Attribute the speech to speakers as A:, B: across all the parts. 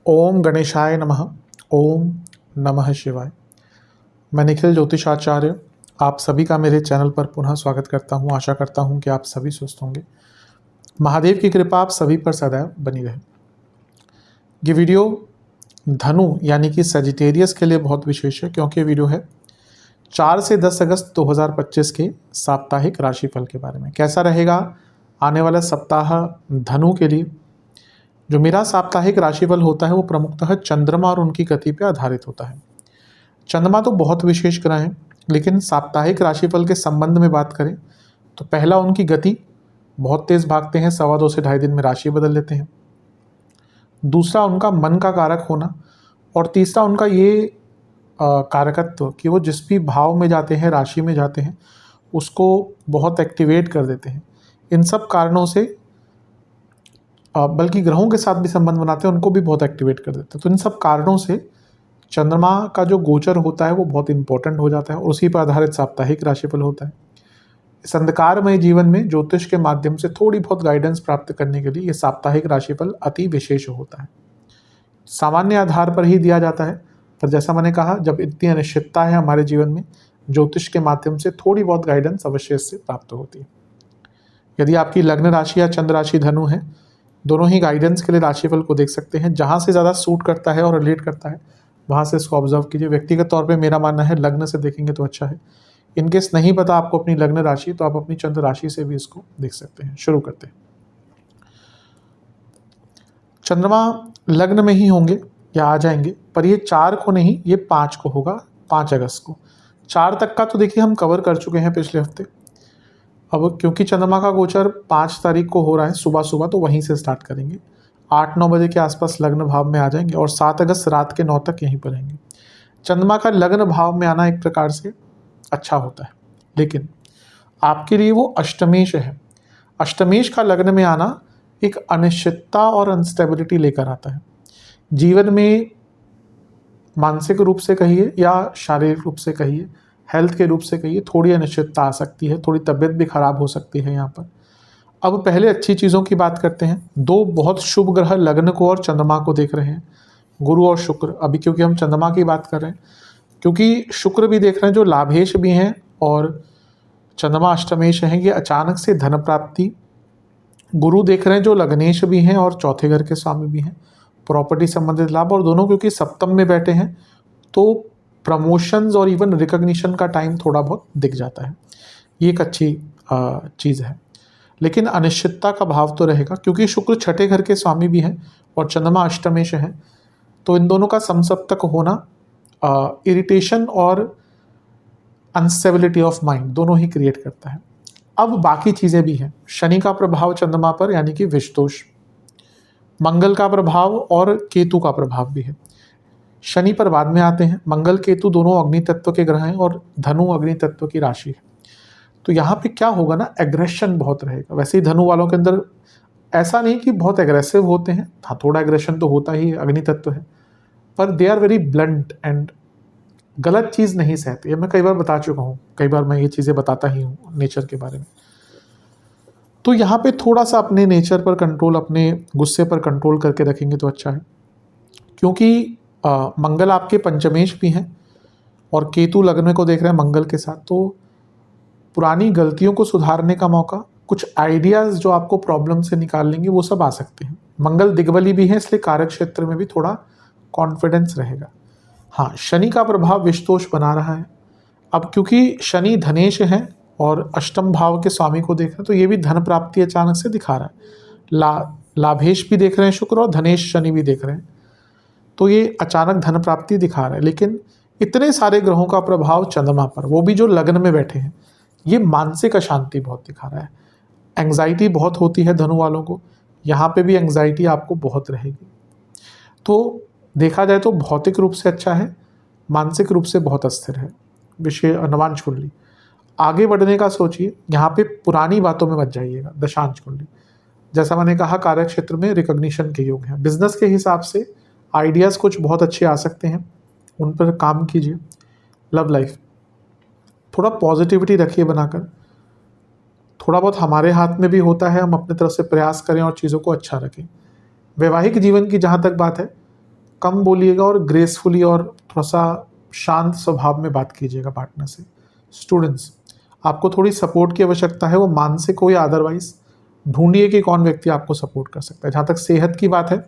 A: ओम गणेशाय नमः। ओम नमः शिवाय। मैं निखिल ज्योतिषाचार्य आप सभी का मेरे चैनल पर पुनः स्वागत करता हूं। आशा करता हूं कि आप सभी स्वस्थ होंगे। महादेव की कृपा आप सभी पर सदैव बनी रहे। ये वीडियो धनु यानी कि सजिटेरियस के लिए बहुत विशेष है, क्योंकि ये वीडियो है 4 से 10 अगस्त 2025 के साप्ताहिक राशिफल के बारे में। कैसा रहेगा आने वाला सप्ताह धनु के लिए। जो मेरा साप्ताहिक राशिफल होता है वो प्रमुखतः चंद्रमा और उनकी गति पर आधारित होता है। चंद्रमा तो बहुत विशेष ग्रह हैं, लेकिन साप्ताहिक राशिफल के संबंध में बात करें तो पहला उनकी गति, बहुत तेज भागते हैं, 2.25 से 2.5 दिन में राशि बदल लेते हैं। दूसरा उनका मन का कारक होना, और तीसरा उनका ये कारकत्व कि वो जिस भी भाव में जाते हैं, राशि में जाते हैं, उसको बहुत एक्टिवेट कर देते हैं। इन सब कारणों से बल्कि ग्रहों के साथ भी संबंध बनाते हैं, उनको भी बहुत एक्टिवेट कर देते हैं। तो इन सब कारणों से चंद्रमा का जो गोचर होता है वो बहुत इंपॉर्टेंट हो जाता है, और उसी पर आधारित साप्ताहिक राशिफल होता है। इस अंधकारमय जीवन में ज्योतिष के माध्यम से थोड़ी बहुत गाइडेंस प्राप्त करने के लिए ये साप्ताहिक राशिफल अति विशेष होता है। सामान्य आधार पर ही दिया जाता है, पर जैसा मैंने कहा, जब इतनी अनिश्चितता है हमारे जीवन में, ज्योतिष के माध्यम से थोड़ी बहुत गाइडेंस अवश्य इससे प्राप्त होती है। यदि आपकी लग्न राशि या चंद्र राशि धनु है, दोनों ही गाइडेंस के लिए राशिफल को देख सकते हैं। जहाँ से ज़्यादा सूट करता है और रिलेट करता है वहाँ से इसको ऑब्जर्व कीजिए। व्यक्तिगत तौर पे मेरा मानना है लग्न से देखेंगे तो अच्छा है। इनकेस नहीं पता आपको अपनी लग्न राशि, तो आप अपनी चंद्र राशि से भी इसको देख सकते हैं। शुरू करते हैं। चंद्रमा लग्न में ही होंगे या आ जाएंगे, पर ये 4 को नहीं, ये 5 को होगा, 5 अगस्त को। 4 तक का तो देखिए हम कवर कर चुके हैं पिछले हफ्ते। अब क्योंकि चंद्रमा का गोचर 5 तारीख को हो रहा है सुबह सुबह, तो वहीं से स्टार्ट करेंगे। 8-9 बजे के आसपास लग्न भाव में आ जाएंगे और 7 अगस्त रात के 9 तक यहीं पर रहेंगे। चंद्रमा का लग्न भाव में आना एक प्रकार से अच्छा होता है, लेकिन आपके लिए वो अष्टमेश है। अष्टमेश का लग्न में आना एक अनिश्चितता और अनस्टेबिलिटी लेकर आता है। जीवन में मानसिक रूप से कहिए या शारीरिक रूप से कहिए, हेल्थ के रूप से कहिए, थोड़ी अनिश्चितता आ सकती है, थोड़ी तबीयत भी खराब हो सकती है यहाँ पर। अब पहले अच्छी चीज़ों की बात करते हैं। 2 बहुत शुभ ग्रह लग्न को और चंद्रमा को देख रहे हैं, गुरु और शुक्र। अभी क्योंकि हम चंद्रमा की बात कर रहे हैं, क्योंकि शुक्र भी देख रहे हैं जो लाभेश भी हैं, और चंद्रमा अष्टमेश हैं, ये अचानक से धन प्राप्ति। गुरु देख रहे हैं जो लग्नेश भी हैं और चौथे घर के स्वामी भी हैं, प्रॉपर्टी संबंधित लाभ। और दोनों क्योंकि सप्तम में बैठे हैं, तो प्रमोशंस और इवन रिकग्निशन का टाइम थोड़ा बहुत दिख जाता है। ये एक अच्छी चीज़ है, लेकिन अनिश्चितता का भाव तो रहेगा, क्योंकि शुक्र छठे घर के स्वामी भी हैं और चंद्रमा अष्टमेश है। तो इन दोनों का समसप्तक होना इरिटेशन और अनस्टेबिलिटी ऑफ माइंड दोनों ही क्रिएट करता है। अब बाकी चीज़ें भी हैं। शनि का प्रभाव चंद्रमा पर यानी कि विषदोष, मंगल का प्रभाव और केतु का प्रभाव भी है। शनि पर बाद में आते हैं। मंगल केतु दोनों अग्नि तत्व के ग्रह हैं और धनु अग्नि तत्व की राशि है। तो यहाँ पे क्या होगा ना, एग्रेशन बहुत रहेगा। वैसे ही धनु वालों के अंदर ऐसा नहीं कि बहुत एग्रेसिव होते हैं, हाँ थोड़ा एग्रेशन तो होता ही, अग्नि तत्व है, पर they are very blunt and गलत चीज़ नहीं सहते। ये मैं कई बार बता चुका हूँ, कई बार मैं ये चीज़ें बताता ही हूँ नेचर के बारे में। तो यहाँ पे थोड़ा सा अपने नेचर पर कंट्रोल, अपने गुस्से पर कंट्रोल करके रखेंगे तो अच्छा है, क्योंकि मंगल आपके पंचमेश भी हैं और केतु लग्न को देख रहे हैं मंगल के साथ। तो पुरानी गलतियों को सुधारने का मौका, कुछ आइडियाज़ जो आपको प्रॉब्लम से निकाल लेंगे, वो सब आ सकते हैं। मंगल दिग्बली भी है, इसलिए कार्य क्षेत्र में भी थोड़ा कॉन्फिडेंस रहेगा। हाँ, शनि का प्रभाव विषदोष बना रहा है। अब क्योंकि शनि धनेश है और अष्टम भाव के स्वामी को देख रहे हैं, तो ये भी धन प्राप्ति अचानक से दिखा रहा है। लाभेश भी देख रहे हैं शुक्र, और धनेश शनि भी देख रहे हैं, तो ये अचानक धन प्राप्ति दिखा रहा है। लेकिन इतने सारे ग्रहों का प्रभाव चंद्रमा पर, वो भी जो लग्न में बैठे हैं, ये मानसिक अशांति बहुत दिखा रहा है। एंग्जाइटी बहुत होती है धनु वालों को, यहाँ पे भी एंग्जाइटी आपको बहुत रहेगी। तो देखा जाए तो भौतिक रूप से अच्छा है, मानसिक रूप से बहुत अस्थिर है। विषय नवांश कुंडली, आगे बढ़ने का सोचिए, यहाँ पे पुरानी बातों में मत जाइएगा। दशांश कुंडली, जैसा मैंने कहा, कार्य क्षेत्र में रिकॉग्निशन के योग हैं। बिजनेस के हिसाब से आइडियाज़ कुछ बहुत अच्छे आ सकते हैं, उन पर काम कीजिए। लव लाइफ, थोड़ा पॉजिटिविटी रखिए बनाकर, थोड़ा बहुत हमारे हाथ में भी होता है, हम अपने तरफ से प्रयास करें और चीज़ों को अच्छा रखें। वैवाहिक जीवन की जहाँ तक बात है, कम बोलिएगा और ग्रेसफुली और थोड़ा सा शांत स्वभाव में बात कीजिएगा पार्टनर से। स्टूडेंट्स, आपको थोड़ी सपोर्ट की आवश्यकता है, वो मानसिक हो या अदरवाइज। ढूंढिए कि कौन व्यक्ति आपको सपोर्ट कर सकता है। जहाँ तक सेहत की बात है,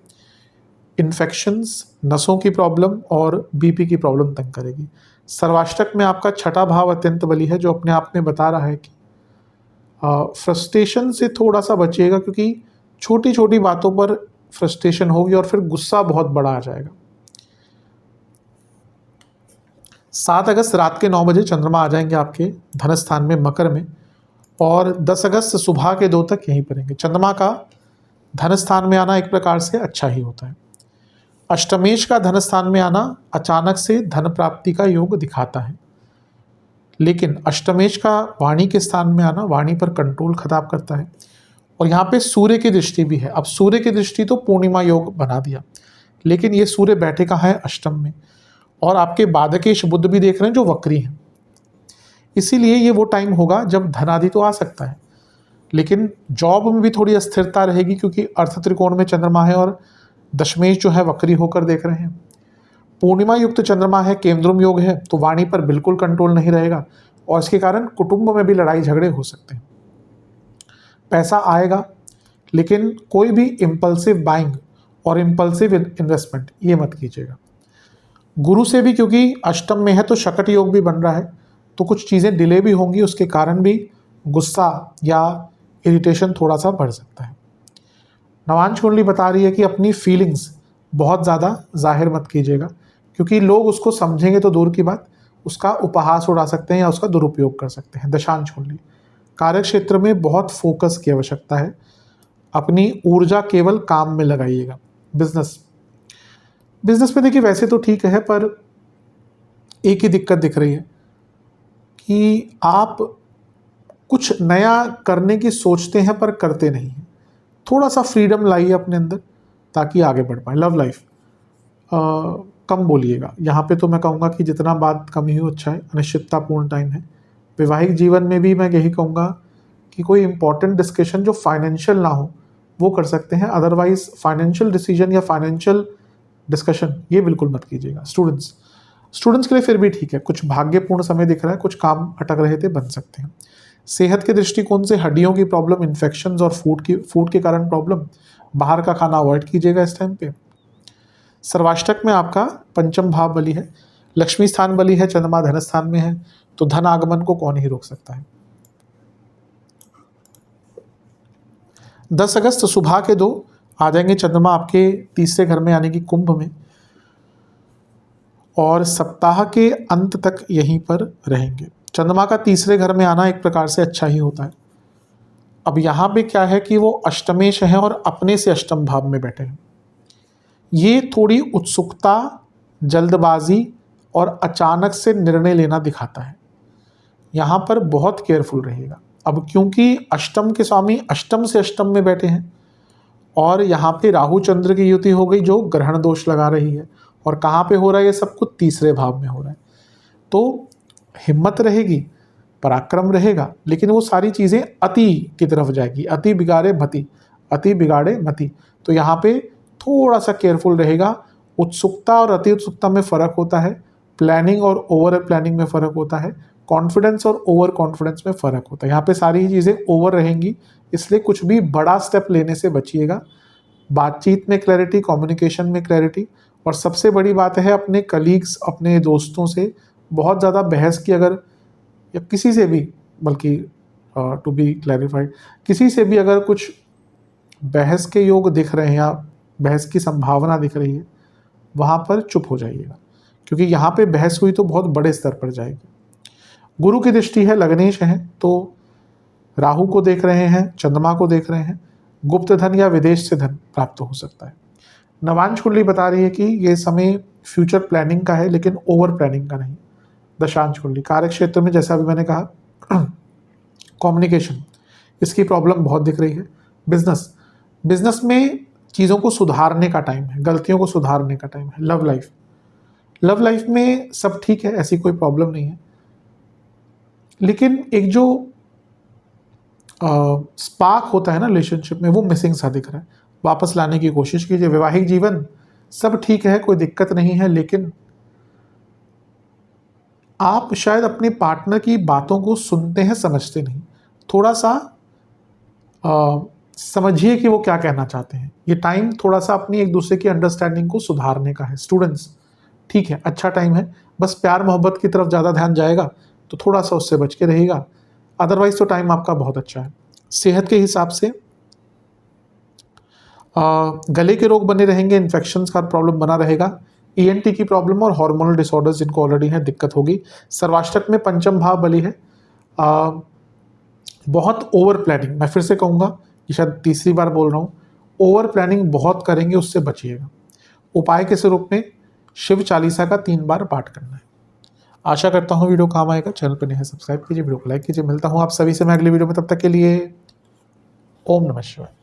A: इन्फेक्शंस, नसों की प्रॉब्लम और बीपी की प्रॉब्लम तंग करेगी। सर्वाष्टक में आपका छठा भाव अत्यंत बली है, जो अपने आप में बता रहा है कि फ्रस्ट्रेशन से थोड़ा सा बचिएगा, क्योंकि छोटी छोटी बातों पर फ्रस्ट्रेशन होगी और फिर गुस्सा बहुत बड़ा आ जाएगा। 7 अगस्त रात के 9 बजे चंद्रमा आ जाएंगे आपके धन स्थान में मकर में, और 10 अगस्त सुबह के 2 तक यहीं पर रहेंगे। चंद्रमा का धन स्थान में आना एक प्रकार से अच्छा ही होता है। अष्टमेश का धन स्थान में आना अचानक से धन प्राप्ति का योग दिखाता है, लेकिन अष्टमेश का वाणी के स्थान में आना वाणी पर कंट्रोल खराब करता है। और यहाँ पे सूर्य की दृष्टि भी है। अब सूर्य की दृष्टि तो पूर्णिमा योग बना दिया, लेकिन ये सूर्य बैठे कहाँ है? अष्टम में, और आपके बाधकेश बुध भी देख रहे हैं जो वक्री हैं। इसीलिए ये वो टाइम होगा जब धनादि तो आ सकता है, लेकिन जॉब में भी थोड़ी अस्थिरता रहेगी, क्योंकि अर्थ त्रिकोण में चंद्रमा है और दशमेश जो है वक्री होकर देख रहे हैं। पूर्णिमा युक्त चंद्रमा है, केंद्रुम योग है, तो वाणी पर बिल्कुल कंट्रोल नहीं रहेगा, और इसके कारण कुटुंब में भी लड़ाई झगड़े हो सकते हैं। पैसा आएगा, लेकिन कोई भी इम्पल्सिव बाइंग और इम्पल्सिव इन्वेस्टमेंट ये मत कीजिएगा। गुरु से भी, क्योंकि अष्टम में है तो शकट योग भी बन रहा है, तो कुछ चीज़ें डिले भी होंगी, उसके कारण भी गुस्सा या इरिटेशन थोड़ा सा बढ़ सकता है। नवांश कुंडली बता रही है कि अपनी फीलिंग्स बहुत ज़्यादा जाहिर मत कीजिएगा, क्योंकि लोग उसको समझेंगे तो दूर की बात, उसका उपहास उड़ा सकते हैं या उसका दुरुपयोग कर सकते हैं। दशांश कुंडली, कार्य क्षेत्र में बहुत फोकस की आवश्यकता है, अपनी ऊर्जा केवल काम में लगाइएगा। बिजनेस में देखिए वैसे तो ठीक है, पर एक ही दिक्कत दिख रही है कि आप कुछ नया करने की सोचते हैं पर करते नहीं हैं। थोड़ा सा फ्रीडम लाइए अपने अंदर ताकि आगे बढ़ पाए। लव लाइफ कम बोलिएगा, यहाँ पे तो मैं कहूँगा कि जितना बात कम ही हो अच्छा है। अनिश्चिततापूर्ण टाइम है। वैवाहिक जीवन में भी मैं यही कहूँगा कि कोई इंपॉर्टेंट डिस्कशन जो फाइनेंशियल ना हो वो कर सकते हैं, अदरवाइज फाइनेंशियल डिसीजन या फाइनेंशियल डिस्कशन ये बिल्कुल मत कीजिएगा। स्टूडेंट्स के लिए फिर भी ठीक है, कुछ भाग्यपूर्ण समय दिख रहा है, कुछ काम अटक रहे थे बन सकते हैं। सेहत के दृष्टिकोण से हड्डियों की प्रॉब्लम, इन्फेक्शंस और फूड के कारण प्रॉब्लम, बाहर का खाना अवॉइड कीजिएगा इस टाइम पे। सर्वाष्टक में आपका पंचम भाव बली है, लक्ष्मी स्थान बली है, चंद्रमा धन स्थान में है, तो धन आगमन को कौन ही रोक सकता है। 10 अगस्त सुबह के 2 आ जाएंगे चंद्रमा आपके तीसरे घर में यानी कि कुंभ में, और सप्ताह के अंत तक यहीं पर रहेंगे। चंद्रमा का तीसरे घर में आना एक प्रकार से अच्छा ही होता है। अब यहाँ पे क्या है कि वो अष्टमेश है और अपने से अष्टम भाव में बैठे हैं। ये थोड़ी उत्सुकता, जल्दबाजी और अचानक से निर्णय लेना दिखाता है। यहाँ पर बहुत केयरफुल रहिएगा। अब क्योंकि अष्टम के स्वामी अष्टम से अष्टम में बैठे हैं, और यहाँ पे राहु चंद्र की युति हो गई जो ग्रहण दोष लगा रही है, और कहाँ पे हो रहा है ये सब कुछ? तीसरे भाव में हो रहा है। तो हिम्मत रहेगी, पराक्रम रहेगा, लेकिन वो सारी चीज़ें अति की तरफ जाएगी। अति बिगाड़े मति, अति बिगाड़े मति। तो यहाँ पे थोड़ा सा केयरफुल रहेगा। उत्सुकता और अति उत्सुकता में फ़र्क होता है, प्लानिंग और ओवर प्लानिंग में फ़र्क होता है, कॉन्फिडेंस और ओवर कॉन्फिडेंस में फ़र्क होता है। यहाँ पे सारी चीज़ें ओवर रहेंगी, इसलिए कुछ भी बड़ा स्टेप लेने से बचिएगा। बातचीत में क्लैरिटी, कम्युनिकेशन में क्लैरिटी, और सबसे बड़ी बात है अपने कलीग्स, अपने दोस्तों से बहुत ज़्यादा बहस की अगर, या किसी से भी, बल्कि टू बी क्लैरिफाइड, किसी से भी अगर कुछ बहस के योग दिख रहे हैं या बहस की संभावना दिख रही है, वहाँ पर चुप हो जाइएगा, क्योंकि यहाँ पे बहस हुई तो बहुत बड़े स्तर पर जाएगी। गुरु की दृष्टि है, लग्नेश है, तो राहु को देख रहे हैं, चंद्रमा को देख रहे हैं, गुप्त धन या विदेश से धन प्राप्त हो सकता है। नवांश कुंडली बता रही है कि ये समय फ्यूचर प्लानिंग का है, लेकिन ओवर प्लानिंग का नहीं। दशांश कुंडली, कार्य क्षेत्र में जैसा अभी मैंने कहा कम्युनिकेशन, इसकी प्रॉब्लम बहुत दिख रही है। बिजनेस में चीज़ों को सुधारने का टाइम है, गलतियों को सुधारने का टाइम है। लव लाइफ में सब ठीक है, ऐसी कोई प्रॉब्लम नहीं है, लेकिन एक जो स्पार्क होता है ना रिलेशनशिप में, वो मिसिंग सा दिख रहा है। वापस लाने की कोशिश कीजिए। वैवाहिक जीवन सब ठीक है, कोई दिक्कत नहीं है, लेकिन आप शायद अपने पार्टनर की बातों को सुनते हैं, समझते नहीं। थोड़ा सा समझिए कि वो क्या कहना चाहते हैं। ये टाइम थोड़ा सा अपनी एक दूसरे की अंडरस्टैंडिंग को सुधारने का है। स्टूडेंट्स, ठीक है, अच्छा टाइम है, बस प्यार मोहब्बत की तरफ ज़्यादा ध्यान जाएगा तो थोड़ा सा उससे बच के रहिएगा। अदरवाइज तो टाइम आपका बहुत अच्छा है। सेहत के हिसाब से गले के रोग बने रहेंगे, इन्फेक्शंस का प्रॉब्लम बना रहेगा, ईएनटी की प्रॉब्लम और हार्मोनल डिसऑर्डर्स जिनको ऑलरेडी है दिक्कत होगी। सर्वाष्टक में पंचम भाव बली है। बहुत ओवर प्लानिंग, मैं फिर से कहूँगा, ये शायद तीसरी बार बोल रहा हूँ, ओवर प्लानिंग बहुत करेंगे, उससे बचिएगा। उपाय के स्वरूप में शिव चालीसा का 3 बार पाठ करना है। आशा करता हूँ वीडियो काम आएगा। चैनल पर नहीं है सब्सक्राइब कीजिए, वीडियो को लाइक कीजिए। मिलता हूँ आप सभी से मैं अगली वीडियो में, तब तक के लिए ओम नमः शिवाय।